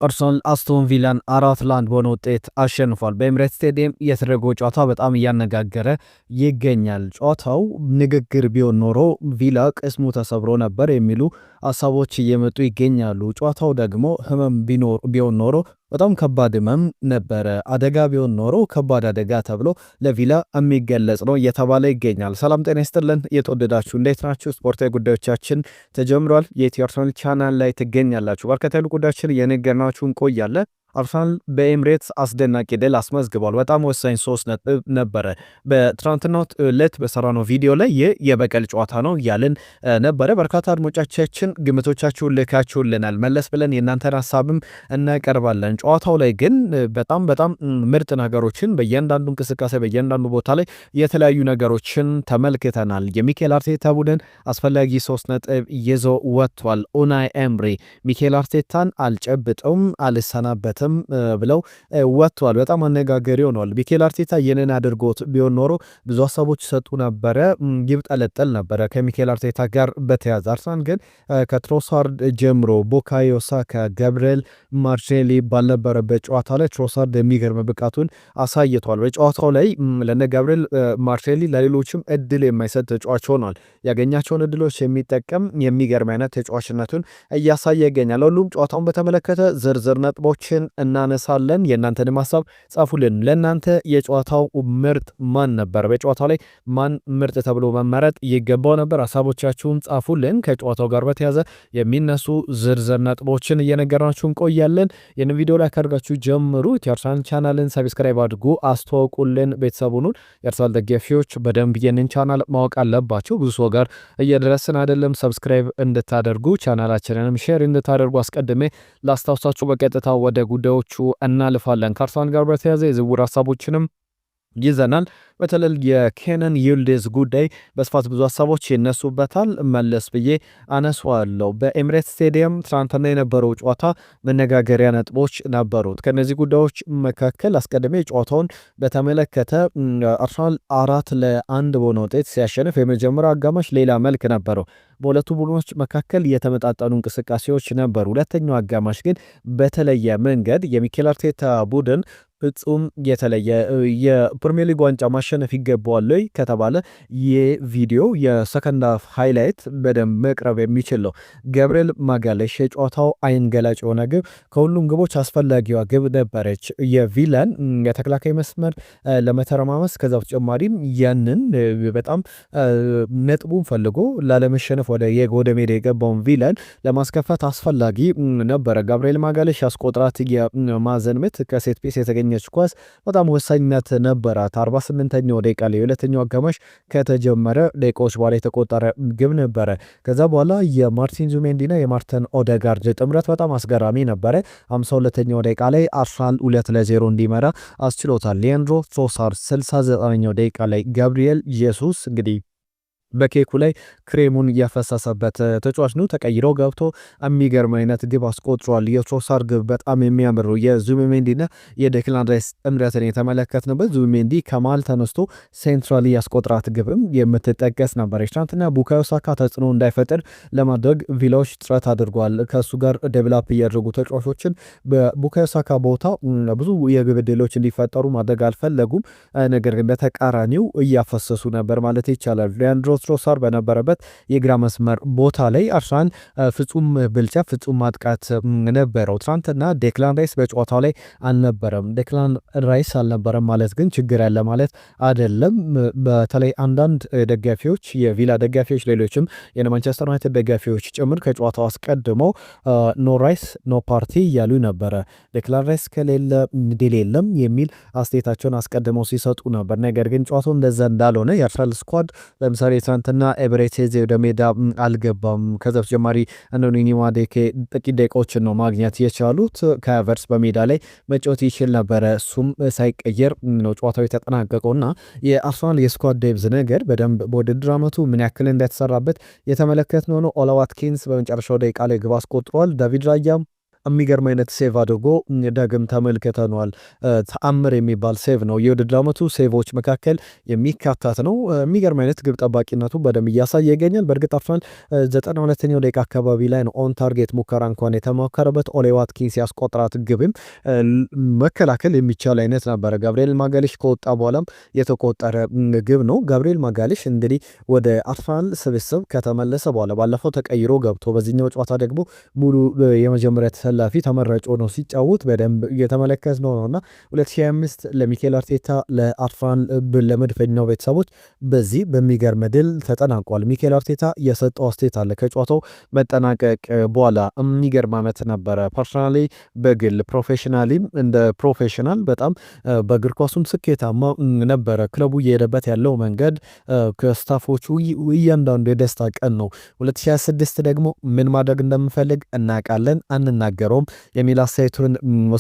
አርሰናል አስቶን ቪላን 4-1 በሆነ ውጤት አሸንፏል። በኤምሬትስ ስቴዲየም የተደረገው ጨዋታ በጣም እያነጋገረ ይገኛል። ጨዋታው ንግግር ቢሆን ኖሮ ቪላ ቅስሙ ተሰብሮ ነበር የሚሉ ሀሳቦች እየመጡ ይገኛሉ። ጨዋታው ደግሞ ህመም ቢሆን ኖሮ በጣም ከባድ ህመም ነበረ፣ አደጋ ቢሆን ኖሮ ከባድ አደጋ ተብሎ ለቪላ የሚገለጽ ነው እየተባለ ይገኛል። ሰላም ጤና ይስጥልን የተወደዳችሁ እንዴት ናችሁ? ስፖርታዊ ጉዳዮቻችን ተጀምሯል። የኢትዮ አርሰናል ቻናል ላይ ትገኛላችሁ። በርከት ያሉ ጉዳዮችን እየነገርናችሁ እንቆያለን። አርሰናል በኤምሬትስ አስደናቂ ድል አስመዝግቧል። በጣም ወሳኝ 3 ነጥብ ነበረ። በትናንትናው ዕለት በሰራነው ቪዲዮ ላይ ይህ የበቀል ጨዋታ ነው ያልን ነበረ። በርካታ አድማጮቻችን ግምቶቻችሁን ልካችሁልናል። መለስ ብለን የእናንተን ሀሳብም እናቀርባለን። ጨዋታው ላይ ግን በጣም ምርጥ ነገሮችን በእያንዳንዱ እንቅስቃሴ በእያንዳንዱ ቦታ ላይ የተለያዩ ነገሮችን ተመልክተናል። የሚኬል አርቴታ ቡድን አስፈላጊ 3 ነጥብ ይዞ ወጥቷል። ኡናይ ኤምሪ ሚኬል አርቴታን አልጨብጠውም አልሰናበት ብለው ወጥቷል። በጣም አነጋጋሪ ሆኗል። ሚኬል አርቴታ ይህንን አድርጎት ቢሆን ኖሮ ብዙ ሀሳቦች ሰጡ ነበረ፣ ይብጠለጠል ነበረ ከሚኬል አርቴታ ጋር በተያዘ። አርሰናል ግን ከትሮሳርድ ጀምሮ ቡካዮ ሳካ፣ ገብርኤል ማርቲኔሊ ባልነበረበት ጨዋታ ላይ ትሮሳርድ የሚገርም ብቃቱን አሳይቷል። በጨዋታው ላይ ለነ ገብርኤል ማርቲኔሊ ለሌሎችም እድል የማይሰጥ ተጫዋች ሆኗል። ያገኛቸውን እድሎች የሚጠቀም የሚገርም አይነት ተጫዋችነቱን እያሳየ ይገኛል። ሁሉም ጨዋታውን በተመለከተ ዝርዝር ነጥቦችን እናነሳለን። የእናንተን ሀሳብ ጻፉልን። ለእናንተ የጨዋታው ምርጥ ማን ነበር? በጨዋታው ላይ ማን ምርጥ ተብሎ መመረጥ ይገባው ነበር? ሀሳቦቻችሁን ጻፉልን። ከጨዋታው ጋር በተያዘ የሚነሱ ዝርዝር ነጥቦችን እየነገርናችሁ እንቆያለን። ይህን ቪዲዮ ላይ ካደርጋችሁ ጀምሩ። የአርሰናል ቻናልን ሰብስክራይብ አድርጉ፣ አስተዋውቁልን። ቤተሰቡን የአርሰናል ደጋፊዎች በደንብ ይህንን ቻናል ማወቅ አለባቸው። ብዙ ሰው ጋር እየደረስን አይደለም። ሰብስክራይብ እንድታደርጉ ቻናላችንንም ሼር እንድታደርጉ አስቀድሜ ላስታውሳችሁ። በቀጥታ ወደ ጉዳዮቹ እናልፋለን። ከአርሰናል ጋር በተያያዘ የዝውውር ሀሳቦችንም ይዘናል። በተለይ የኬነን ይልዲዝ ጉዳይ በስፋት ብዙ ሀሳቦች ይነሱበታል። መለስ ብዬ አነሳዋለሁ። በኤምሬትስ ስቴዲየም ትናንትና የነበረው ጨዋታ መነጋገሪያ ነጥቦች ነበሩት። ከነዚህ ጉዳዮች መካከል አስቀድሜ ጨዋታውን በተመለከተ አርሰናል 4-1 በሆነ ውጤት ሲያሸንፍ የመጀመሪያው አጋማሽ ሌላ መልክ ነበረው። በሁለቱ ቡድኖች መካከል የተመጣጠኑ እንቅስቃሴዎች ነበሩ። ሁለተኛው አጋማሽ ግን በተለየ መንገድ የሚኬል አርቴታ ቡድን ፍጹም የተለየ የፕሪሚየር ሊግ ዋንጫ ማሸነፍ ይገባዋል ወይ ከተባለ የቪዲዮ የሰከንድ ሃፍ ሃይላይት በደንብ መቅረብ የሚችል ነው። ገብርኤል ማጋሌሽ የጨዋታው አይን ገላጭ የሆነ ግብ ከሁሉም ግቦች አስፈላጊዋ ግብ ነበረች። የቪላን የተከላካይ መስመር ለመተረማመስ ከዛ በተጨማሪም ያንን በጣም ነጥቡን ፈልጎ ላለመሸነፍ ወደ ሜዳ የገባውን ቪላን ለማስከፈት አስፈላጊ ነበረ። ገብርኤል ማጋሌሽ ያስቆጥራት የማዕዘን ምት ከሴት ፒስ የተገኘ ኳስ በጣም ወሳኝነት ነበራት። 48ኛው ደቂቃ ላይ የሁለተኛው አጋማሽ ከተጀመረ ደቂቃዎች በኋላ የተቆጠረ ግብ ነበረ። ከዛ በኋላ የማርቲን ዙሜንዲና የማርተን ኦደጋርድ ጥምረት በጣም አስገራሚ ነበረ። 52ኛው ደቂቃ ላይ አርሰናል 2-0 እንዲመራ አስችሎታል። ሊያንድሮ ትሮሳርድ 69ኛው ደቂቃ ላይ ጋብሪኤል ጄሱስ እንግዲህ በኬኩ ላይ ክሬሙን እያፈሰሰበት ተጫዋች ነው። ተቀይሮ ገብቶ የሚገርም አይነት ግብ አስቆጥሯል። የትሮሳርድ ግብ በጣም የሚያምሩ የዙቢሜንዲና የዴክላን ራይስ ጥምረትን የተመለከትንበት ዙቢሜንዲ ከማል ተነስቶ ሴንትራሊ ያስቆጥራት ግብም የምትጠቀስ ነበር። ትናንትና ቡካዮ ሳካ ተጽዕኖ እንዳይፈጥር ለማድረግ ቪላዎች ጥረት አድርጓል። ከእሱ ጋር ዴቨሎፕ እያደረጉ ተጫዋቾችን በቡካዮ ሳካ ቦታ ብዙ የግብ ዕድሎች እንዲፈጠሩ ማድረግ አልፈለጉም። ነገር ግን በተቃራኒው እያፈሰሱ ነበር ማለት ይቻላል። ሊያንድሮ ትሮሳርድ በነበረበት የግራ መስመር ቦታ ላይ አርሰናል ፍጹም ብልጫ ፍጹም ማጥቃት ነበረው። ትናንትና ዴክላን ራይስ በጨዋታው ላይ አልነበረም። ዴክላን ራይስ አልነበረም ማለት ግን ችግር ያለ ማለት አይደለም። በተለይ አንዳንድ ደጋፊዎች የቪላ ደጋፊዎች ሌሎችም የማንቸስተር ዩናይትድ ደጋፊዎች ጭምር ከጨዋታው አስቀድመው ኖ ራይስ ኖ ፓርቲ እያሉ ነበረ። ዴክላን ራይስ ከሌለ ድል የለም የሚል አስተያየታቸውን አስቀድመው ሲሰጡ ነበር። ነገር ግን ጨዋታው እንደዛ እንዳልሆነ የአርሰናል ስኳድ ለምሳሌ ትናንትና ኤብሬቴዝ ወደ ሜዳ አልገባም። ከዛ በተጨማሪ አንዶኒ ማዱኬ ጥቂት ደቂቃዎችን ነው ማግኘት የቻሉት። ከቨርስ በሜዳ ላይ መጫወት ይችል ነበረ፣ እሱም ሳይቀየር ነው ጨዋታው የተጠናቀቀውና የአርሰናል የስኳድ ዴብዝ ነገር በደንብ በውድድር ዓመቱ ምን ያክል እንደተሰራበት የተመለከትነው ነው። ኦላ ዋትኪንስ በመጨረሻው ደቂቃ ላይ ግብ አስቆጥሯል። ዳቪድ ራያም የሚገርም አይነት ሴቭ አድርጎ ዳግም ተመልክተነዋል። ተአምር የሚባል ሴቭ ነው። የውድድር ዓመቱ ሴቮች መካከል የሚካተት ነው። የሚገርም አይነት ግብ ጠባቂነቱ በደንብ እያሳየ ይገኛል። በእርግጥ አርሰናል 92ኛው ደቂቃ አካባቢ ላይ ነው ኦን ታርጌት ሙከራ እንኳን የተሞከረበት። ኦሌ ዋትኪንስ ያስቆጠራት ግብም መከላከል የሚቻል አይነት ነበረ። ጋብርኤል ማጋሊሽ ከወጣ በኋላም የተቆጠረ ግብ ነው። ጋብርኤል ማጋሊሽ እንግዲህ ወደ አርሰናል ስብስብ ከተመለሰ በኋላ ባለፈው ተቀይሮ ገብቶ በዚህኛው ጨዋታ ደግሞ ሙሉ የመጀመሪያ ተሰላፊ ተመራጭ ሆኖ ሲጫወት በደንብ እየተመለከት ነውና 2025 ለሚኬል አርቴታ ለአርሰናል ለመድፈኛው ቤተሰቦች በዚህ በሚገርም ድል ተጠናቋል። ሚኬል አርቴታ የሰጠው አስተያየት አለ ከጨዋታው መጠናቀቅ በኋላ የሚገርም ዓመት ነበረ። ፐርሰናሊ በግል ፕሮፌሽናሊ እንደ ፕሮፌሽናል በጣም በእግር ኳሱም ስኬታማ ነበረ። ክለቡ እየሄደበት ያለው መንገድ ከስታፎቹ እያንዳንዱ የደስታ ቀን ነው። 2026 ደግሞ ምን ማድረግ እንደምፈልግ እናውቃለን አንናገረውም የሚል አስተያየቱን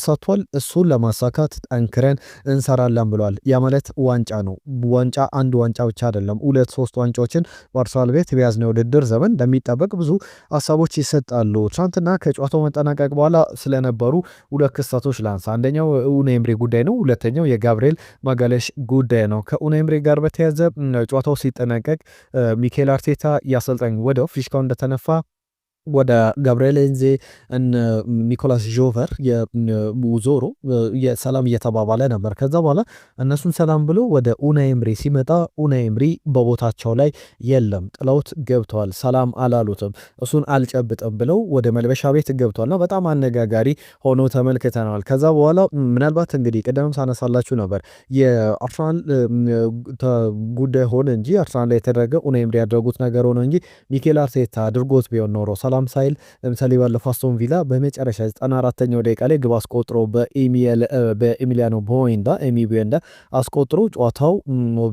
ሰጥቷል። እሱን ለማሳካት ጠንክረን እንሰራለን ብሏል። ያ ማለት ዋንጫ ነው። ዋንጫ አንድ ዋንጫ ብቻ አይደለም፣ 2-3 ዋንጫዎችን በአርሰናል ቤት በያዝነው ውድድር ዘመን እንደሚጠበቅ ብዙ ሀሳቦች ይሰጣሉ። ትናንትና ከጨዋታው መጠናቀቅ በኋላ ስለነበሩ ሁለት ክስተቶች ላንሳ። አንደኛው ኡናይ ኤምሪ ጉዳይ ነው። ሁለተኛው የጋብርኤል ማጋሌሽ ጉዳይ ነው። ከኡናይ ኤምሪ ጋር በተያዘ ጨዋታው ሲጠናቀቅ ሚኬል አርቴታ ያሰልጣኝ ወዲያው ፊሽካው እንደተነፋ ወደ ጋብርኤል ኤንዜ ኒኮላስ ጆቨር ዞሮ ሰላም እየተባባለ ነበር። ከዛ በኋላ እነሱን ሰላም ብሎ ወደ ኡናይ ኤምሪ ሲመጣ ኡናይ ኤምሪ በቦታቸው ላይ የለም፣ ጥለውት ገብተዋል። ሰላም አላሉትም፣ እሱን አልጨብጥም ብለው ወደ መልበሻ ቤት ገብተዋልና በጣም አነጋጋሪ ሆኖ ተመልክተናል። ከዛ በኋላ ምናልባት እንግዲህ ቅድምም ሳነሳላችሁ ነበር የአርሰናል ጉዳይ ሆነ እንጂ አርሰናል ላይ የተደረገ ኡናይ ኤምሪ ያደረጉት ነገር ሆነ እንጂ ሚኬል አርቴታ አድርጎት ቢሆን ኖሮ ሰላም ሳይል ለምሳሌ ባለፈው አስቶን ቪላ በመጨረሻ 94ኛው ደቂቃ ላይ ግብ አስቆጥሮ በኤሚሊያኖ ቦዌንዳ አስቆጥሮ ጨዋታው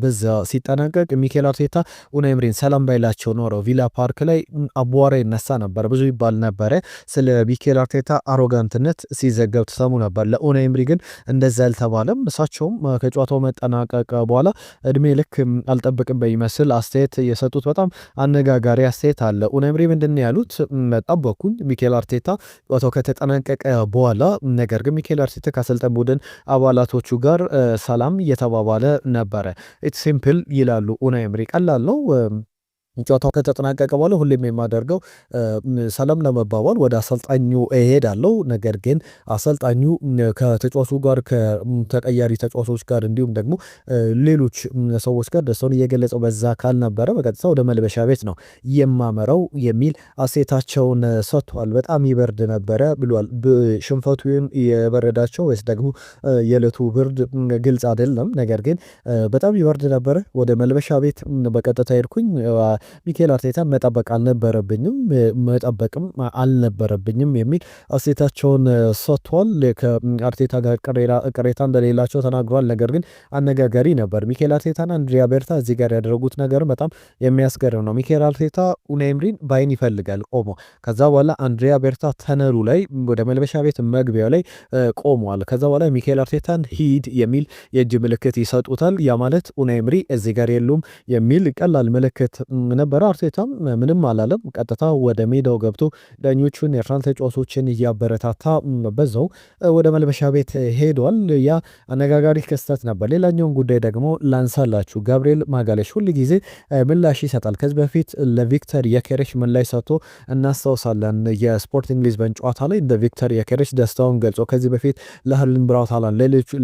በዛ ሲጠናቀቅ ሚኬል አርቴታ ኡናይ ኤምሪን ሰላም ባይላቸው ኖረው ቪላ ፓርክ ላይ አቧራ ይነሳ ነበር፣ ብዙ ይባል ነበረ። ስለ ሚኬል አርቴታ አሮጋንትነት ሲዘገብ ተሰሙ ነበር። ለኡናይ ኤምሪ ግን እንደዛ አልተባለም። እሳቸውም ከጨዋታው መጠናቀቅ በኋላ እድሜ ልክ አልጠብቅም በሚመስል አስተያየት የሰጡት በጣም አነጋጋሪ አስተያየት አለ። ኡናይ ኤምሪ ምንድን ያሉት ጠበኩኝ ሚኬል አርቴታ ጨዋታው ከተጠናቀቀ በኋላ። ነገር ግን ሚኬል አርቴታ ከአሰልጣኝ ቡድን አባላቶቹ ጋር ሰላም እየተባባለ ነበረ። ኢትስ ሲምፕል ይላሉ ኡናይ ኤምሪ፣ ቀላል ነው። ጨዋታው ከተጠናቀቀ በኋላ ሁሌም የማደርገው ሰላም ለመባባል ወደ አሰልጣኙ እሄዳለሁ። ነገር ግን አሰልጣኙ ከተጫዋቹ ጋር ከተቀያሪ ተጫዋቾች ጋር እንዲሁም ደግሞ ሌሎች ሰዎች ጋር ደስታውን እየገለጸው በዛ ካልነበረ በቀጥታ ወደ መልበሻ ቤት ነው የማመራው የሚል አስተያየታቸውን ሰጥቷል። በጣም ይበርድ ነበረ ብሏል። ሽንፈቱ የበረዳቸው ወይስ ደግሞ የዕለቱ ብርድ ግልጽ አይደለም። ነገር ግን በጣም ይበርድ ነበረ። ወደ መልበሻ ቤት በቀጥታ ሄድኩኝ። ሚኬል አርቴታ መጠበቅም አልነበረብኝም የሚል አስተያየታቸውን ሰጥቷል። ከአርቴታ ጋር ቅሬታ እንደሌላቸው ተናግሯል። ነገር ግን አነጋጋሪ ነበር። ሚኬል አርቴታና አንድሪያ ቤርታ እዚህ ጋር ያደረጉት ነገር በጣም የሚያስገርም ነው። ሚኬል አርቴታ ኡናይ ኤምሪን በአይን ይፈልጋል ቆሞ። ከዛ በኋላ አንድሪያ ቤርታ ተነሩ ላይ ወደ መልበሻ ቤት መግቢያው ላይ ቆሟል። ከዛ በኋላ ሚኬል አርቴታን ሂድ የሚል የእጅ ምልክት ይሰጡታል። ያ ማለት ኡናይ ኤምሪ እዚህ ጋር የሉም የሚል ቀላል ምልክት ነበረ። አርቴታም ምንም አላለም። ቀጥታ ወደ ሜዳው ገብቶ ዳኞቹን የአርሰናል ተጫዋቾችን እያበረታታ በዛው ወደ መልበሻ ቤት ሄዷል። ያ አነጋጋሪ ክስተት ነበር። ሌላኛውን ጉዳይ ደግሞ ላንሳላችሁ። ጋብርኤል ማጋሌሽ ሁል ጊዜ ምላሽ ይሰጣል። ከዚህ በፊት ለቪክተር የኬሬሽ ምላሽ ሰጥቶ እናስታውሳለን። የስፖርቲንግ ሊዝበን ጨዋታ ላይ እንደ ቪክተር የኬሬሽ ደስታውን ገልጾ ከዚህ በፊት ለህልን ብራውት ሃላንድ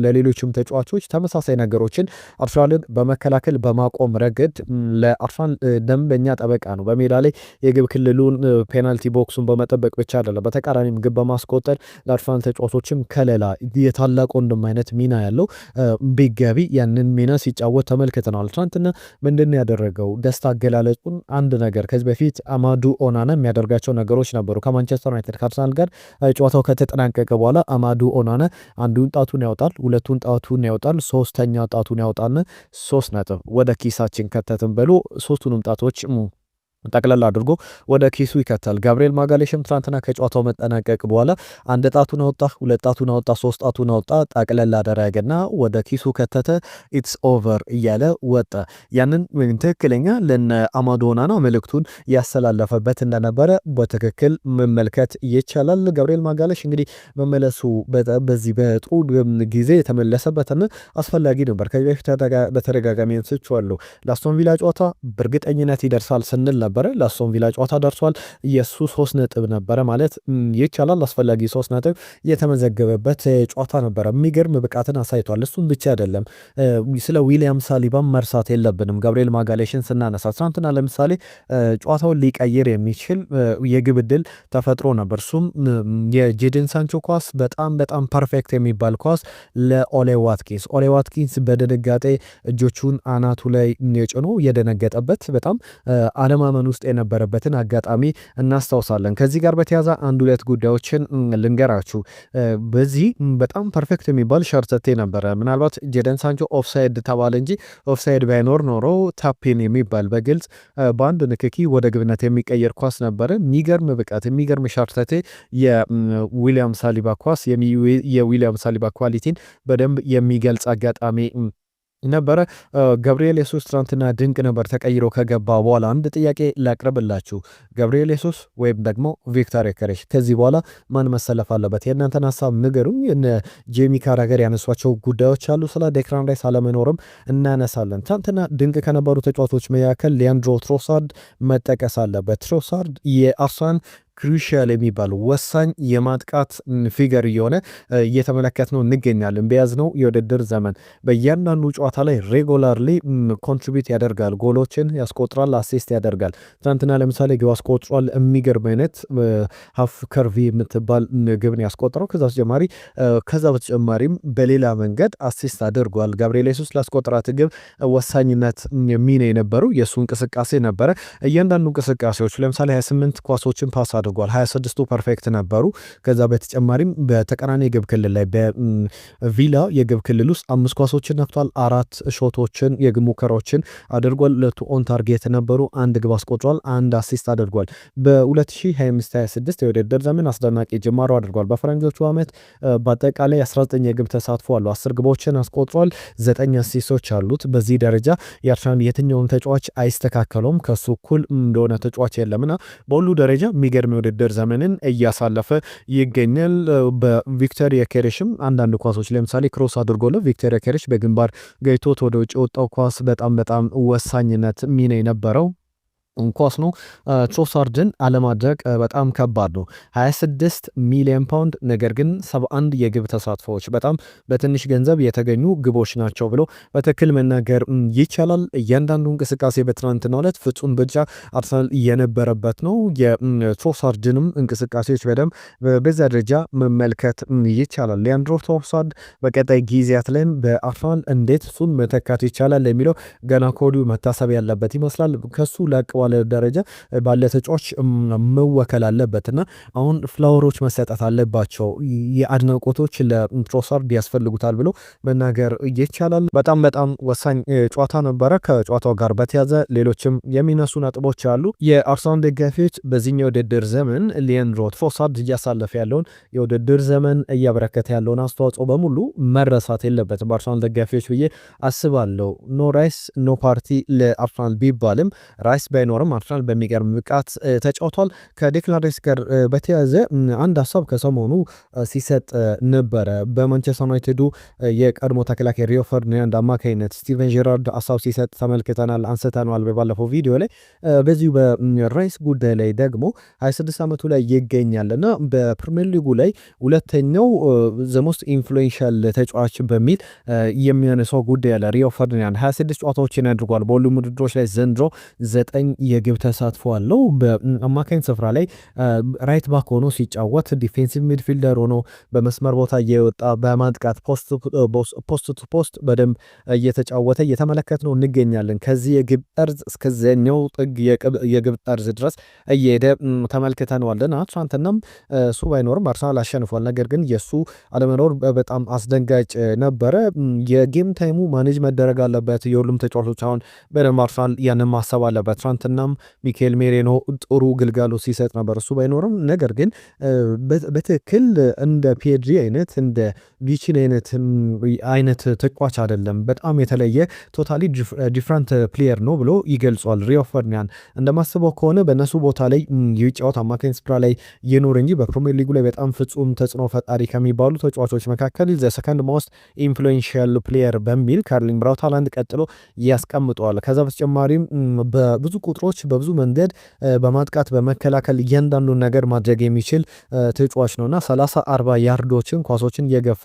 ለሌሎችም ተጫዋቾች ተመሳሳይ ነገሮችን አርሰናልን በመከላከል በማቆም ረገድ ለአርሰናል ደንበኛ ጠበቃ ነው። በሜዳ ላይ የግብ ክልሉን ፔናልቲ ቦክሱን በመጠበቅ ብቻ አይደለም፣ በተቃራኒም ግብ በማስቆጠር ለአርሰናል ተጫዋቾችም ከለላ የታላቅ ወንድም አይነት ሚና ያለው ቢገቢ ያንን ሚና ሲጫወት ተመልክተናል። ትናንትና ምንድን ያደረገው ደስታ አገላለጹን አንድ ነገር ከዚህ በፊት አማዱ ኦናና የሚያደርጋቸው ነገሮች ነበሩ። ከማንቸስተር ዩናይትድ ከአርሰናል ጋር ጨዋታው ከተጠናቀቀ በኋላ አማዱ ኦናና አንዱን ጣቱን ያወጣል፣ ሁለቱን ጣቱን ያወጣል፣ ሶስተኛ ጣቱን ያወጣና 3 ነጥብ ወደ ኪሳችን ከተትን ብሎ ሶስቱንም ጣቶች ጠቅለል አድርጎ ወደ ኪሱ ይከታል። ጋብሪኤል ማጋሌሽም ትናንትና ከጨዋታው መጠናቀቅ በኋላ አንድ ጣቱን አወጣ፣ ሁለት ጣቱን አወጣ፣ ሶስት ጣቱን አወጣ፣ ጠቅለል አደረገና ወደ ኪሱ ከተተ። ኢትስ ኦቨር እያለ ወጣ። ያንን ትክክለኛ ለነ አማዶ ኦናና መልእክቱን ያስተላለፈበት እንደነበረ በትክክል መመልከት ይቻላል። ጋብሪኤል ማጋሌሽ እንግዲህ መመለሱ በዚህ በጥሩ ጊዜ የተመለሰበትን አስፈላጊ ነበር። ከዚህ በፊት በተደጋጋሚ አንስቼዋለሁ። ለአስቶን ቪላ ጨዋታ በእርግጠኝነት ይደርሳል ስንል ነበረ። ለአስቶን ቪላ ጨዋታ ደርሷል። የሱ 3 ነጥብ ነበረ ማለት ይቻላል። አስፈላጊ 3 ነጥብ የተመዘገበበት ጨዋታ ነበረ። የሚገርም ብቃትን አሳይቷል። እሱም ብቻ አይደለም፣ ስለ ዊሊያም ሳሊባም መርሳት የለብንም። ጋብሪኤል ማጋሌሽን ስናነሳ ትናንትና ለምሳሌ ጨዋታውን ሊቀይር የሚችል የግብ ዕድል ተፈጥሮ ነበር። እሱም የጄደን ሳንቾ ኳስ በጣም ፐርፌክት የሚባል ኳስ ለኦሌ ዋትኪንስ በድንጋጤ እጆቹን አናቱ ላይ ጭኖ የደነገጠበት በጣም አለማመን ውስጥ የነበረበትን አጋጣሚ እናስታውሳለን። ከዚህ ጋር በተያያዘ አንድ ሁለት ጉዳዮችን ልንገራችሁ። በዚህ በጣም ፐርፌክት የሚባል ሸርተቴ ነበረ። ምናልባት ጄደን ሳንቾ ኦፍሳይድ ተባለ እንጂ ኦፍሳይድ ባይኖር ኖሮ ታፒን የሚባል በግልጽ በአንድ ንክኪ ወደ ግብነት የሚቀየር ኳስ ነበረ። የሚገርም ብቃት፣ የሚገርም ሸርተቴ የዊሊያም ሳሊባ ኳስ የዊሊያም ሳሊባ ኳሊቲን በደንብ የሚገልጽ አጋጣሚ ነበረ። ገብርኤል የሱስ ትናንትና ድንቅ ነበር ተቀይሮ ከገባ በኋላ። አንድ ጥያቄ ላቅርብላችሁ። ገብርኤል የሱስ ወይም ደግሞ ቪክተር ዮኬሬሽ ከዚህ በኋላ ማን መሰለፍ አለበት? የእናንተን ሀሳብ ንገሩኝ። እነ ጄሚ ካራገር ያነሷቸው ጉዳዮች አሉ። ስለ ዴክላን ራይስ አለመኖርም እናነሳለን። ትናንትና ድንቅ ከነበሩ ተጫዋቾች መካከል ሊያንድሮ ትሮሳርድ መጠቀስ አለበት። ትሮሳርድ የአርሰናል ክሩሻል የሚባል ወሳኝ የማጥቃት ፊገር እየሆነ እየተመለከት ነው እንገኛለን። በያዝነው የውድድር ዘመን በእያንዳንዱ ጨዋታ ላይ ሬጉላርሊ ኮንትሪቢዩት ያደርጋል፣ ጎሎችን ያስቆጥራል፣ አሲስት ያደርጋል። ትናንትና ለምሳሌ ግብ አስቆጥሯል። የሚገርም አይነት ሀፍ ከርቪ የምትባል ግብን ያስቆጥረው። ከዛ በተጨማሪም በሌላ መንገድ አሲስት አድርጓል። ጋብሪኤል ሱስ ላስቆጥራት ግብ ወሳኝነት ሚና የነበሩ የእሱ እንቅስቃሴ ነበረ። እያንዳንዱ እንቅስቃሴዎች ለምሳሌ 28 ኳሶችን ፓስ አድርጓል። 26ቱ ፐርፌክት ነበሩ። ከዛ በተጨማሪም በተቀራኒ የግብ ክልል ላይ በቪላ የግብ ክልል ውስጥ 5 ኳሶችን ነክቷል። 4 ሾቶችን የግብ ሙከራዎችን አድርጓል። 2 ኦን ታርጌት ነበሩ። 1 ግብ አስቆጥሯል። 1 አሲስት አድርጓል። በ2025/26 የውድድር ዘመን አስደናቂ ጅማሮ አድርጓል። በፈረንጆቹ ዓመት በአጠቃላይ 19 የግብ ተሳትፎ አለው። 10 ግቦችን አስቆጥሯል። 9 አሲስቶች አሉት። በዚህ ደረጃ የአርሰናል የትኛውም ተጫዋች አይስተካከለውም። ከሱ እኩል እንደሆነ ተጫዋች የለምና በሁሉ ደረጃ የሚገርም የውድድር ዘመንን እያሳለፈ ይገኛል። በቪክተር ዮኬሬሽም አንዳንድ ኳሶች ለምሳሌ ክሮስ አድርጎለ ቪክተር ዮኬሬሽ በግንባር ገይቶት ወደ ውጭ የወጣው ኳስ በጣም ወሳኝነት ሚና የነበረው ኳስ ነው። ትሮሳርድን አለማድረግ በጣም ከባድ ነው። 26 ሚሊዮን ፓውንድ ነገር ግን 71 የግብ ተሳትፎዎች በጣም በትንሽ ገንዘብ የተገኙ ግቦች ናቸው ብሎ በትክክል መናገር ይቻላል። እያንዳንዱ እንቅስቃሴ በትናንትናው ዕለት ፍጹም ብልጫ አርሰናል የነበረበት ነው። የትሮሳርድንም እንቅስቃሴዎች በደንብ በዛ ደረጃ መመልከት ይቻላል። ሊያንድሮ ትሮሳርድ በቀጣይ ጊዜያት ላይም በአርሰናል እንዴት እሱን መተካት ይቻላል የሚለው ገና ከወዲሁ መታሰብ ያለበት ይመስላል። ከሱ ላቅ ባለ ደረጃ ባለ ተጫዋች መወከል አለበትና አሁን ፍላወሮች መሰጠት አለባቸው። የአድናቆቶች ለትሮሳርድ ያስፈልጉታል ብሎ መናገር ይቻላል። በጣም ወሳኝ ጨዋታ ነበረ። ከጨዋታው ጋር በተያዘ ሌሎችም የሚነሱ ነጥቦች አሉ። የአርሰናል ደጋፊዎች በዚህኛው የውድድር ዘመን ሊያንድሮ ትሮሳርድ እያሳለፈ ያለውን የውድድር ዘመን እያበረከተ ያለውን አስተዋጽኦ በሙሉ መረሳት የለበትም በአርሰናል ደጋፊዎች ብዬ አስባለሁ። ኖ ራይስ ኖ ፓርቲ ለአርሰናል ቢባልም ራይስ ባይኖርም አርሰናል በሚገርም ብቃት ተጫውቷል። ከዴክላን ራይስ ጋር በተያዘ አንድ ሀሳብ ከሰሞኑ ሲሰጥ ነበረ። በማንቸስተር ዩናይትዱ የቀድሞ ተከላካይ ሪዮ ፈርዲናንድ አማካኝነት ስቲቨን ጄራርድ ሀሳብ ሲሰጥ ተመልክተናል፣ አንስተናል በባለፈው ቪዲዮ ላይ። በዚሁ በራይስ ጉዳይ ላይ ደግሞ 26 ዓመቱ ላይ ይገኛልና በፕሪሚየር ሊጉ ላይ ሁለተኛው ዘሞስት ኢንፍሉዌንሻል ተጫዋች በሚል የሚያነሳው ጉዳይ አለ። ሪዮ ፈርዲናንድ 26 ጨዋታዎችን ያድርጓል በሁሉም ውድድሮች ላይ ዘንድሮ 9 የግብ ተሳትፎ አለው። በአማካኝ ስፍራ ላይ ራይት ባክ ሆኖ ሲጫወት ዲፌንሲቭ ሚድፊልደር ሆኖ በመስመር ቦታ እየወጣ በማጥቃት ፖስት ቱ ፖስት በደንብ እየተጫወተ እየተመለከት ነው እንገኛለን። ከዚህ የግብ ጠርዝ እስከዚያኛው ጥግ የግብ ጠርዝ ድረስ እየሄደ ተመልክተነዋልና ትናንትናም እሱ ባይኖርም አርሰናል አሸንፏል። ነገር ግን የእሱ አለመኖር በጣም አስደንጋጭ ነበረ። የጌም ታይሙ ማኔጅ መደረግ አለበት። የሁሉም ተጫዋቾች አሁን በደንብ አርሰናል ያንን ማሰብ አለበት። ትናንትና ትናንትናም ሚካኤል ሜሬኖ ጥሩ ግልጋሎት ሲሰጥ ነበር እሱ ባይኖርም። ነገር ግን በትክክል እንደ ፔድሪ አይነት እንደ ቪቺን አይነት ተጫዋች አይደለም። በጣም የተለየ ቶታሊ ዲፍረንት ፕሌየር ነው ብሎ ይገልጿል ሪዮ ፈርዲናንድ። እንደማስበው ከሆነ በእነሱ ቦታ ላይ ይጫወት አማካኝ ስፍራ ላይ ይኖር እንጂ በፕሪሚየር ሊጉ ላይ በጣም ፍጹም ተጽዕኖ ፈጣሪ ከሚባሉ ተጫዋቾች መካከል ዘ ሰከንድ ሞስት ኢንፍሉዌንሻል ፕሌየር በሚል ከአርሊንግ ብራውት ሃላንድ ቀጥሎ ያስቀምጠዋል። ከዛ በተጨማሪም በብዙ ቁጥሮች በብዙ መንገድ በማጥቃት በመከላከል እያንዳንዱን ነገር ማድረግ የሚችል ተጫዋች ነውና 30-40 ያርዶችን ኳሶችን እየገፋ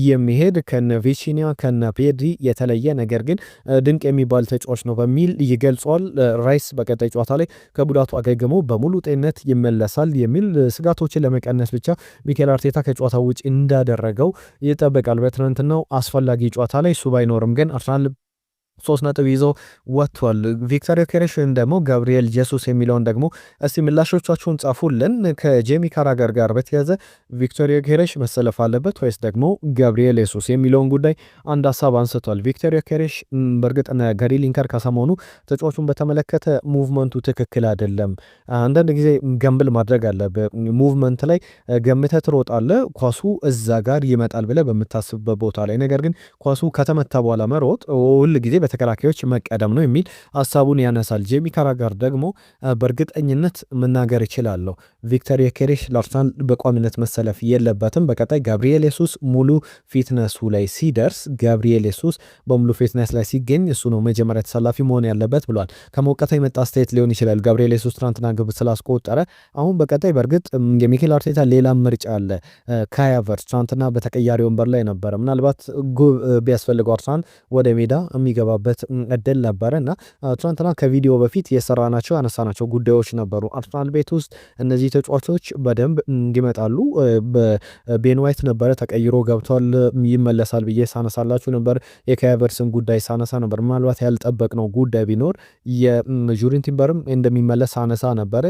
የሚሄድ ከነ ቪቺኒያ ከነ ፔድሪ የተለየ ነገር ግን ድንቅ የሚባል ተጫዋች ነው በሚል ይገልጿል። ራይስ በቀጣይ ጨዋታ ላይ ከጉዳቱ አገግሞ በሙሉ ጤንነት ይመለሳል የሚል ስጋቶችን ለመቀነስ ብቻ ሚኬል አርቴታ ከጨዋታው ውጭ እንዳደረገው ይጠበቃል። በትናንትናው አስፈላጊ ጨዋታ ላይ እሱ ባይኖርም ግን አርሰናል 3 ነጥብ ይዞ ወጥቷል። ቪክቶር ዮኬሬሽ ደግሞ ጋብሪኤል ጄሱስ የሚለውን ደግሞ እስቲ ምላሾቻችሁን ጻፉልን። ከጄሚ ካራገር ጋር በተያዘ ቪክቶር ዮኬሬሽ መሰለፍ አለበት ወይስ ደግሞ ጋብሪኤል ጄሱስ የሚለውን ጉዳይ አንድ ሀሳብ አንስቷል። ቪክቶር ዮኬሬሽ በእርግጥ ጋሪ ሊንከር ከሰሞኑ ተጫዋቹን በተመለከተ ሙቭመንቱ ትክክል አይደለም፣ አንዳንድ ጊዜ ገምብል ማድረግ አለበት። ሙቭመንት ላይ ገምተህ ትሮጣለህ፣ ኳሱ እዛ ጋር ይመጣል ብለህ በምታስብበት ቦታ ላይ፣ ነገር ግን ኳሱ ከተመታ በኋላ መሮጥ ሁል ጊዜ ተከላካዮች መቀደም ነው የሚል ሀሳቡን ያነሳል። ጄሚ ካራገር ደግሞ በእርግጠኝነት መናገር ይችላለሁ ቪክቶር ዮኬሬሽ ለአርሰናል በቋሚነት መሰለፍ የለበትም። በቀጣይ ጋብሪኤል ጄሱስ ሙሉ ፊትነሱ ላይ ሲደርስ፣ ጋብሪኤል ጄሱስ በሙሉ ፊትነስ ላይ ሲገኝ እሱ ነው መጀመሪያ ተሰላፊ መሆን ያለበት ብሏል። ከሞቀታ የመጣ አስተያየት ሊሆን ይችላል ጋብሪኤል ጄሱስ ትናንትና ግብ ስላስቆጠረ። አሁን በቀጣይ በእርግጥ የሚኬል አርቴታ ሌላ ምርጫ አለ። ካይ ሃቨርትዝ ትናንትና በተቀያሪ ወንበር ላይ ነበረ። ምናልባት ግብ ቢያስፈልገው አርሰናል ወደ ሜዳ የሚገባ በት እድል ነበረ እና ትናንትና ከቪዲዮ በፊት የሰራናቸው ያነሳናቸው ጉዳዮች ነበሩ። አርሰናል ቤት ውስጥ እነዚህ ተጫዋቾች በደንብ እንዲመጣሉ በቤን ዋይት ነበረ ተቀይሮ ገብቷል ይመለሳል ብዬ ሳነሳላችሁ ነበር። የካይ ሃቨርትዝን ጉዳይ ሳነሳ ነበር። ምናልባት ያልጠበቅነው ጉዳይ ቢኖር የጁሪን ቲምበርም እንደሚመለስ ሳነሳ ነበረ።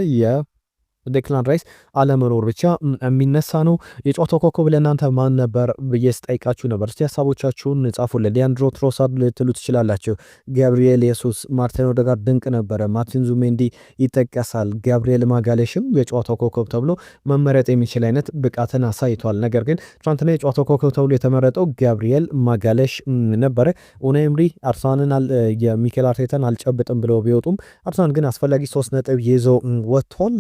ዴክላን ራይስ አለመኖር ብቻ የሚነሳ ነው። የጨዋታው ኮከብ ለእናንተ ማን ነበር ብዬ ስጠይቃችሁ ነበር። እስቲ ሀሳቦቻችሁን ጻፉልን። ሊያንድሮ ትሮሳርድ ልትሉ ትችላላችሁ። ጋብሪኤል ጄሱስ፣ ማርቲን ኦዴጋርድ ድንቅ ነበረ። ማርቲን ዙሜንዲ ይጠቀሳል። ጋብሪኤል ማጋሌሽም የጨዋታው ኮከብ ተብሎ መመረጥ የሚችል አይነት ብቃትን አሳይቷል። ነገር ግን ትናንትና የጨዋታው ኮከብ ተብሎ የተመረጠው ጋብሪኤል ማጋሌሽ ነበረ። ኡናይ ኤምሪ አርሰናልን የሚኬል አርቴታን አልጨብጥም ብለው ቢወጡም አርሰናል ግን አስፈላጊ 3 ነጥብ ይዞ ወጥቷል።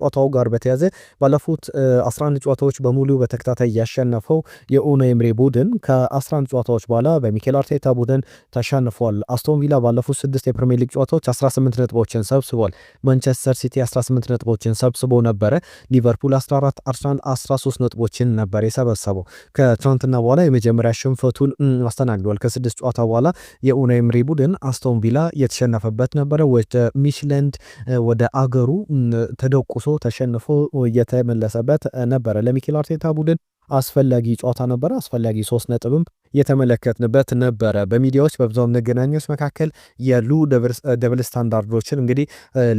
ጨዋታው ጋር በተያዘ ባለፉት 11 ጨዋታዎች በሙሉ በተከታታይ ያሸነፈው የኡናይ ኤምሪ ቡድን ከ11 ጨዋታዎች በኋላ በሚኬል አርቴታ ቡድን ተሸንፏል። አስቶን ቪላ ባለፉት 6 የፕሪሚየር ሊግ ጨዋታዎች 18 ነጥቦችን ሰብስቧል። ማንቸስተር ሲቲ 18 ነጥቦችን ሰብስቦ ነበረ። ሊቨርፑል 14፣ አርሰናል 13 ነጥቦችን ነበር የሰበሰበው። ከትናንትና በኋላ የመጀመሪያ ሽንፈቱን አስተናግዷል። ከ6 ጨዋታ በኋላ የኡናይ ኤምሪ ቡድን አስቶን ቪላ የተሸነፈበት ነበረ። ወደ ሚችላንድ ወደ አገሩ ተደቁሶ ተሸንፎ እየተመለሰበት ነበረ። ለሚኬል አርቴታ ቡድን አስፈላጊ ጨዋታ ነበረ። አስፈላጊ 3 ነጥብም የተመለከትንበት ነበረ። በሚዲያዎች በብዙም መገናኛዎች መካከል ያሉ ደብል ስታንዳርዶችን እንግዲህ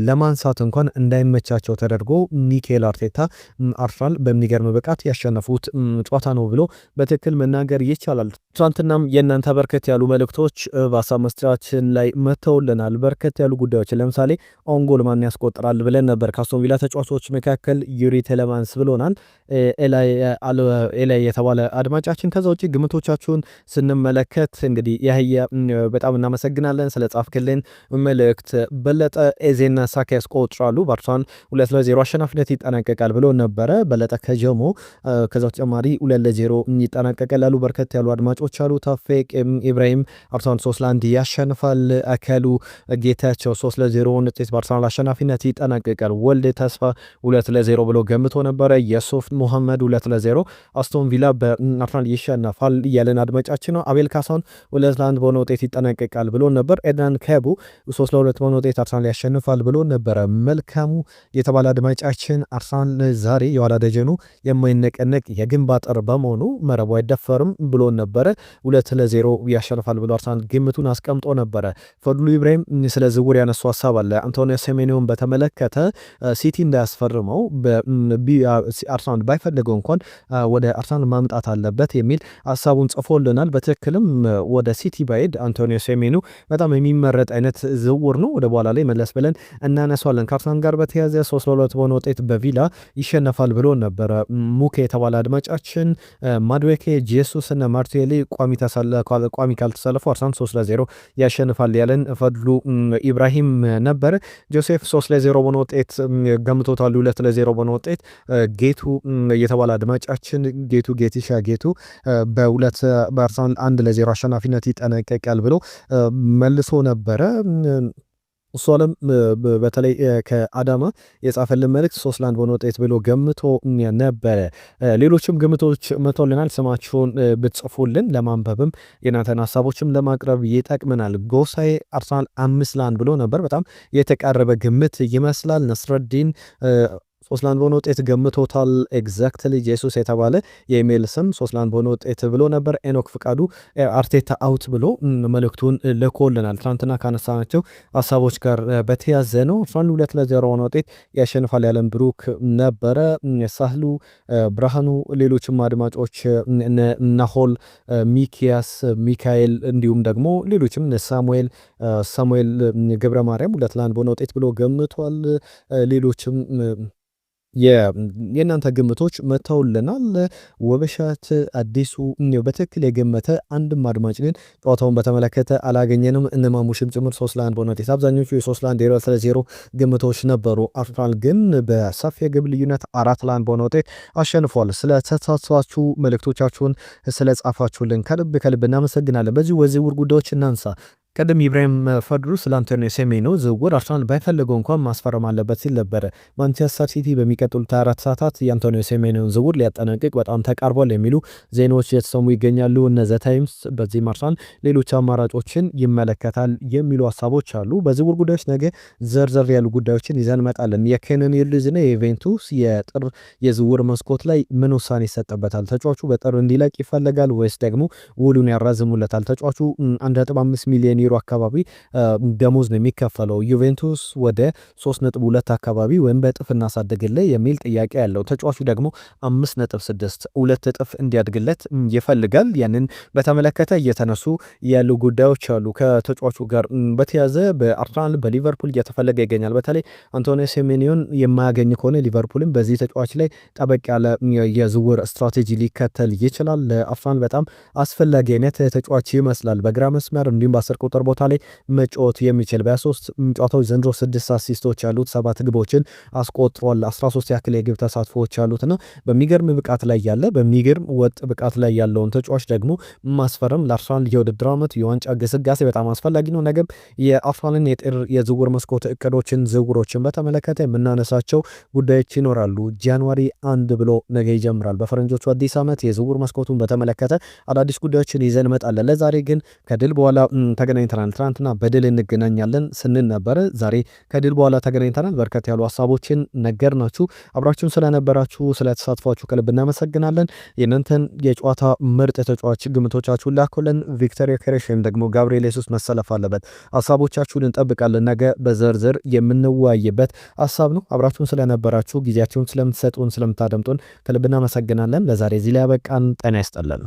ለማንሳት እንኳን እንዳይመቻቸው ተደርጎ ሚኬል አርቴታ አርሰናል በሚገርም ብቃት ያሸነፉት ጨዋታ ነው ብሎ በትክክል መናገር ይቻላል። ትናንትናም የእናንተ በርከት ያሉ መልእክቶች በሀሳብ መስጫችን ላይ መተውልናል። በርከት ያሉ ጉዳዮችን ለምሳሌ ኦንጎል ማን ያስቆጥራል ብለን ነበር። ከአስቶን ቪላ ተጫዋቾች መካከል ዩሪ ቴሌማንስ ብሎናል ኤላይ የተባለ አድማጫችን። ከዛ ውጭ ግምቶቻችሁን ስንመለከት እንግዲህ ያህያ በጣም እናመሰግናለን ስለ ጻፍክልን መልእክት። በለጠ ኤዜና ሳካ ያስቆጥራሉ በአርሰናል 2-0 አሸናፊነት ይጠናቀቃል ብሎ ነበረ በለጠ ከጀሞ። ከዛ ተጨማሪ 2-0 ይጠናቀቃል ያሉ በርከት ያሉ አድማጮች አሉ። ታፌቅ ኢብራሂም አርሰናል 3-1 ያሸንፋል። አካሉ ጌታቸው 3-0 ውጤት በአርሰናል አሸናፊነት ይጠናቀቃል። ወልድ ተስፋ 2-0 ብሎ ገምቶ ነበረ። የሱፍ ሙሐመድ 2-0 አስቶን ቪላ በአርሰናል ይሸነፋል እያለን አድማጫችን ነው። አቤል ካሳውን 2-1 በሆነ ውጤት ይጠናቀቃል ብሎ ነበር። ኤድናን ከቡ 3-2 በሆነ ውጤት አርሰናል ያሸንፋል ብሎ ነበረ። መልካሙ የተባለ አድማጫችን አርሰናል ዛሬ የኋላ ደጀኑ የማይነቀነቅ የግንብ አጥር በመሆኑ መረቡ አይደፈርም ብሎ ነበረ። 2-0 ያሸንፋል ብሎ አርሰናል ግምቱን አስቀምጦ ነበረ። ፈድሉ ኢብራሂም ስለ ዝውውር ያነሱ ሀሳብ አለ። አንቶኒዮ ሴሜኒዮን በተመለከተ ሲቲ እንዳያስፈርመው አርሰናል ባይፈልገው እንኳን ወደ አርሰናል ማምጣት አለበት የሚል ሀሳቡን ጽፎልን መጥተውልናል። በትክክልም ወደ ሲቲ ባይድ አንቶኒዮ ሴሜኑ በጣም የሚመረጥ አይነት ዝውውር ነው። ወደ በኋላ ላይ መለስ ብለን እናነሷለን። ከአርሰናል ጋር በተያዘ 3-2 በሆነ ውጤት በቪላ ይሸነፋል ብሎ ነበረ ሙኬ የተባለ አድማጫችን። ማድዌኬ፣ ጄሱስ እና ማርቲኔሊ ቋሚ ካልተሰለፉ አርሰናል 3-0 ያሸንፋል ያለን ፈድሉ ኢብራሂም ነበር። ጆሴፍ 3-0 በሆነ ውጤት ገምቶታል። 2-0 በሆነ ውጤት ጌቱ የተባለ አድማጫችን ጌቲሻ ጌቱ በአርሰናል 1-0 አሸናፊነት ይጠነቀቃል ብሎ መልሶ ነበረ። እሷንም በተለይ ከአዳማ የጻፈልን መልእክት 3-1 በሆነ ውጤት ብሎ ገምቶ ነበረ። ሌሎችም ግምቶች መቶልናል። ስማችሁን ብትጽፉልን ለማንበብም የናንተን ሀሳቦችም ለማቅረብ ይጠቅመናል። ጎሳዬ አርሰናል 5-1 ብሎ ነበር። በጣም የተቃረበ ግምት ይመስላል። ነስረዲን 3-1 በሆነ ውጤት ገምቶታል። ኤግዛክትሊ ጄሱስ የተባለ የኢሜል ስም 3-1 በሆነ ውጤት ብሎ ነበር። ኤኖክ ፍቃዱ አርቴታ አውት ብሎ መልእክቱን ልኮልናል። ትናንትና ካነሳናቸው ሀሳቦች ጋር በተያዘ ነው። 2-0 በሆነ ውጤት ያሸንፋል ያለን ብሩክ ነበረ። ሳህሉ ብርሃኑ፣ ሌሎችም አድማጮች ናሆል፣ ሚኪያስ፣ ሚካኤል እንዲሁም ደግሞ ሌሎችም ሳሙኤል ገብረ ማርያም 2-1 በሆነ ውጤት ብሎ ገምቷል። ሌሎችም የእናንተ ግምቶች መተውልናል። ወበሻት አዲሱ በትክክል የገመተ አንድም አድማጭ ግን ጨዋታውን በተመለከተ አላገኘንም። እነማሙሽም ጭምር 3-1 በሆነ ውጤት አብዛኞቹ የ3-1 ግምቶች ነበሩ። አርሰናል ግን በሰፊ የግብ ልዩነት 4-1 በሆነ ውጤት አሸንፏል። ስለተሳትፏችሁ መልእክቶቻችሁን ስለጻፋችሁልን ከልብ እናመሰግናለን። በዚሁ የዝውውር ጉዳዮች እናንሳ። ቀደም ኢብራሂም ፈድሩ ስለ አንቶኒዮ ሴሜኖ ዝውውር አርሰናል ባይፈልገው እንኳን ማስፈረም አለበት ሲል ነበረ። ማንቸስተር ሲቲ በሚቀጥሉት 24 ሰዓታት የአንቶኒዮ ሴሜኖን ዝውውር ሊያጠናቅቅ በጣም ተቃርቧል የሚሉ ዜናዎች የተሰሙ ይገኛሉ። እነ ዘ ታይምስ በዚህም አርሰናል ሌሎች አማራጮችን ይመለከታል የሚሉ ሀሳቦች አሉ። በዝውውር ጉዳዮች ነገ ዘርዘር ያሉ ጉዳዮችን ይዘን እንመጣለን። የኬንን ይልዝና የዩቬንቱስ የጥር የዝውውር መስኮት ላይ ምን ውሳኔ ይሰጥበታል? ተጫዋቹ በጥር እንዲለቅ ይፈልጋል ወይስ ደግሞ ውሉን ያራዝሙለታል? ተጫዋቹ 1.5 ሚሊዮን ዩሮ አካባቢ ደሞዝ ነው የሚከፈለው። ዩቬንቱስ ወደ 3.2 አካባቢ ወይም በእጥፍ እናሳድግልህ የሚል ጥያቄ ያለው፣ ተጫዋቹ ደግሞ 5.6 2 እጥፍ እንዲያድግለት ይፈልጋል። ያንን በተመለከተ እየተነሱ ያሉ ጉዳዮች አሉ። ከተጫዋቹ ጋር በተያዘ በአርሰናል በሊቨርፑል እየተፈለገ ይገኛል። በተለይ አንቶኒዮ ሴሜኒዮን የማያገኝ ከሆነ ሊቨርፑልም በዚህ ተጫዋች ላይ ጠበቅ ያለ የዝውውር ስትራቴጂ ሊከተል ይችላል። ለአርሰናል በጣም አስፈላጊ አይነት ተጫዋች ይመስላል። በግራ መስመር እንዲሁም በ10 ቁጥር ቦታ ላይ መጫወት የሚችል በ3 ጨዋታዎች ዘንድሮ 6 አሲስቶች ያሉት 7 ግቦችን አስቆጥሯል። 13 ያክል የግብ ተሳትፎዎች ያሉትና በሚገርም ብቃት ላይ ያለ በሚገርም ወጥ ብቃት ላይ ያለውን ተጫዋች ደግሞ ማስፈረም ለአርሰናል የውድድር ዓመት የዋንጫ ግስጋሴ በጣም አስፈላጊ ነው። ነገም የአርሰናልን የጥር የዝውውር መስኮት እቅዶችን ዝውውሮችን በተመለከተ የምናነሳቸው ጉዳዮች ይኖራሉ። ጃንዋሪ 1 ብሎ ነገ ይጀምራል በፈረንጆቹ አዲስ ዓመት። የዝውውር መስኮቱን በተመለከተ አዳዲስ ጉዳዮችን ይዘን እንመጣለን። ለዛሬ ግን ከድል በኋላ ተገናኝተናል። ትናንትና በድል እንገናኛለን ስንል ነበረ። ዛሬ ከድል በኋላ ተገናኝተናል። በርከት ያሉ ሀሳቦችን ነገርናችሁ። አብራችሁን ስለነበራችሁ ስለተሳትፏችሁ ከልብ እናመሰግናለን። የእናንተን የጨዋታ ምርጥ ተጫዋች ግምቶቻችሁን ላኩልን። ቪክተር ዮኬሬሽ ወይም ደግሞ ጋብሪኤል ሱስ መሰለፍ አለበት ሀሳቦቻችሁን እንጠብቃለን። ነገ በዝርዝር የምንወያይበት ሀሳብ ነው። አብራችሁን ስለነበራችሁ ጊዜያችሁን ስለምትሰጡን ስለምታደምጡን ከልብ እናመሰግናለን። ለዛሬ እዚህ ላይ ያበቃን። ጤና ይስጥልን።